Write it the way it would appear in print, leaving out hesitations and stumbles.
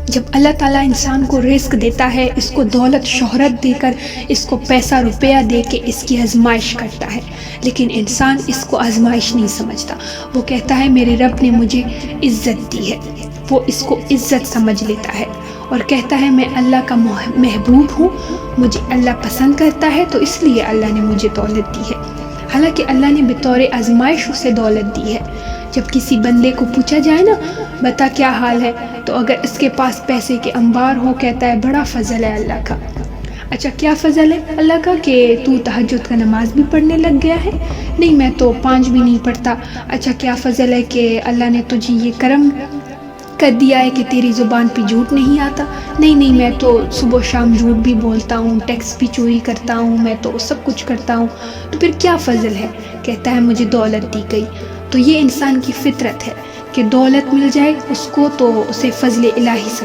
جب اللہ تعالیٰ انسان کو رزق دیتا ہے، اس کو دولت شہرت دے کر، اس کو پیسہ روپیہ دے کے اس کی آزمائش کرتا ہے، لیکن انسان اس کو آزمائش نہیں سمجھتا۔ وہ کہتا ہے میرے رب نے مجھے عزت دی ہے، وہ اس کو عزت سمجھ لیتا ہے اور کہتا ہے میں اللہ کا محبوب ہوں، مجھے اللہ پسند کرتا ہے تو اس لیے اللہ نے مجھے دولت دی ہے۔ حالانکہ اللہ نے بطور آزمائش اسے دولت دی ہے۔ جب کسی بندے کو پوچھا جائے نا بتا کیا حال ہے، تو اگر اس کے پاس پیسے کے انبار ہو کہتا ہے بڑا فضل ہے اللہ کا۔ اچھا کیا فضل ہے اللہ کا کہ تو تہجد کا نماز بھی پڑھنے لگ گیا ہے؟ نہیں میں تو 5 بھی نہیں پڑھتا۔ اچھا کیا فضل ہے کہ اللہ نے تجھے یہ کرم کر دیا ہے کہ تیری زبان پہ جھوٹ نہیں آتا؟ نہیں میں تو صبح شام جھوٹ بھی بولتا ہوں، ٹیکس بھی چوری کرتا ہوں، میں تو سب کچھ کرتا ہوں، تو پھر کیا فضل ہے؟ کہتا ہے مجھے دولت دی گئی۔ تو یہ انسان کی فطرت ہے کہ دولت مل جائے اس کو تو اسے فضل الہی سمجھے۔